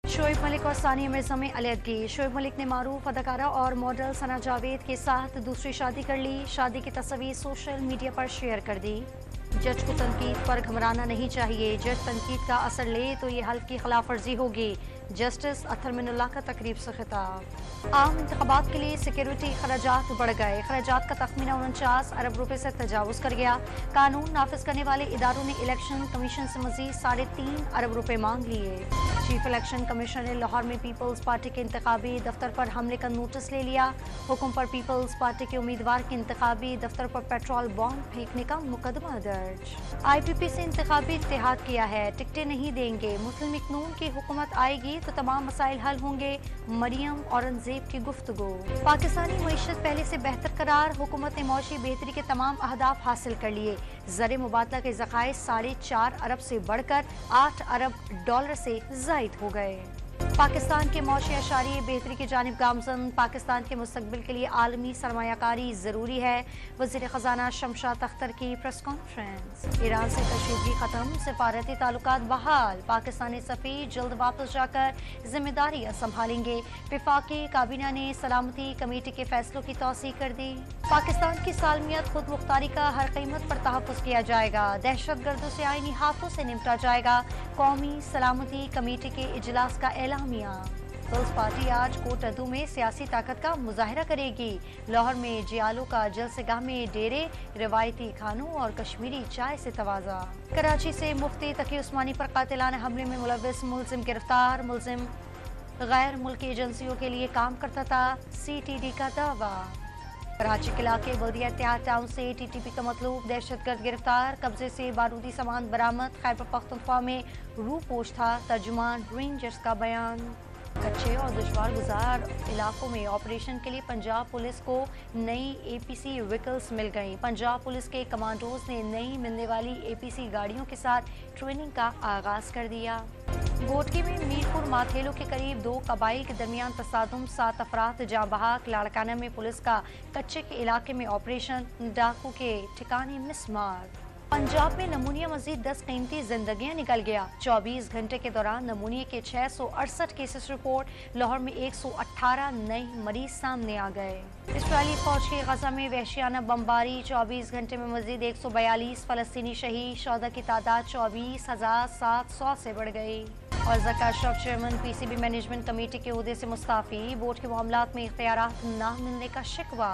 शोएब मलिक और सानिया मिर्जा में अलहदगी। शोएब मलिक ने मारूफ अदाकारा और मॉडल सना जावेद के साथ दूसरी शादी कर ली। शादी की तस्वीर सोशल मीडिया पर शेयर कर दी। जज को तनकीद पर घबराना नहीं चाहिए। जज तनकीद का असर ले तो ये हल्फ की खिलाफ वर्जी होगी। जस्टिस अतहर मिनुल्लाह का तकरीब से खिताब। आम इंतखाबात के लिए सिक्योरिटी खराजात बढ़ गए। खराजात का तखमीना 49 अरब रुपए से तजावुज कर गया। कानून नाफिज करने वाले इदारों ने इलेक्शन कमीशन से मजीद 3.5 अरब रुपए मांग लिए। चीफ इलेक्शन कमिश्नर ने लाहौर में पीपल्स पार्टी के इंतखाबी दफ्तर पर हमले का नोटिस ले लिया। हुक्म पर पीपल्स पार्टी के उम्मीदवार के इंतखाबी दफ्तर पर पेट्रोल बॉम्ब फेंकने का मुकदमा दर्ज। IPP से इंतखाबी इत्तेहाद किया है, टिकटें नहीं देंगे। मुस्लिम लीग नून की हुकूमत आएगी तो तमाम मसाइल हल होंगे। मरियम औरंगजेब की गुफ्तगू। पाकिस्तानी मईशत पहले से बेहतर करार। हुकूमत ने मौशी बेहतरी के तमाम अहदाफ हासिल कर लिए। ज़र मुबादला के ज़खायर 4.5 अरब से बढ़कर 8 अरब डॉलर से ज़ायद हो गए। पाकिस्तान के मौशी अशारी बेहतरी की जानिब गामजन। पाकिस्तान के मुस्तकबिल के लिए आलमी सरमायाकारी ज़रूरी है। वज़ीर ख़जाना शमशाद अख्तर की प्रेस कॉन्फ्रेंस। ईरान से कशीदगी ख़त्म, सिफारती ताल्लुकात बहाल। पाकिस्तानी सफ़ीर जल्द वापस जाकर जिम्मेदारियाँ संभालेंगे। वफाकी काबीना ने सलामती कमेटी के फैसलों की तौसीह कर दी। पाकिस्तान की सालमियत खुद मुख्तारी का हर कीमत पर तहफ़्फ़ुज़ किया जाएगा। दहशत गर्दों से आईनी हाथों से निपटा जाएगा। कौमी सलामती कमेटी के इजलास का एलामिया। पीपल्स पार्टी आज कोटअदू में सियासी ताकत का मुजाहरा करेगी। लाहौर में जियालों का जलसेगाह में डेरे, रिवायती खानों और कश्मीरी चाय से तवाज़ा। कराची से मुफ्ती तकी उस्मानी पर कातिलाना हमले में मुलव्विस मुलजिम गिरफ्तार। मुलजिम गैर मुल्की एजेंसियों के लिए काम करता था, CTD का दावा। कराची के इलाके बल्दिया इत्तेहाद टाउन से TTP का मतलूब दहशतगर्द गिरफ्तार। कब्जे से बारूदी सामान बरामद। खैबर पख्तूनख्वा में रूपोश था तर्जुमान रेंजर्स का बयान। कच्चे और दुश्वार गुजार इलाकों में ऑपरेशन के लिए पंजाब पुलिस को नई APC व्हीकल्स मिल गई। पंजाब पुलिस के कमांडोज ने नई मिलने वाली APC गाड़ियों के साथ ट्रेनिंग का आगाज कर दिया। गोटकी में मीरपुर माथेलो के करीब 2 कबाइल के दरमियान तसादुम, 7 अफराद जाँ बहक। लाड़काना में पुलिस का कच्चे के इलाके में ऑपरेशन, डाकू के ठिकाने मिसमार। पंजाब में नमूनिया मजीद 10 कीमती जिंदगियां निकल गया। 24 घंटे के दौरान नमूनिया के 668 केसेस रिपोर्ट। लाहौर में 118 नए मरीज सामने आ गए। इस्राइली फौज की गजा में वहशियाना बमबारी। 24 घंटे में मजीद 142 फलस्तीनी शहीद। शोहदा की तादाद 24,700 से बढ़ गई। और Zaka Ashraf chairman PCB management committee के ओहदे से मुस्ताफ़ी। बोर्ड के मामलात में इख्तियारात न मिलने का शिकवा।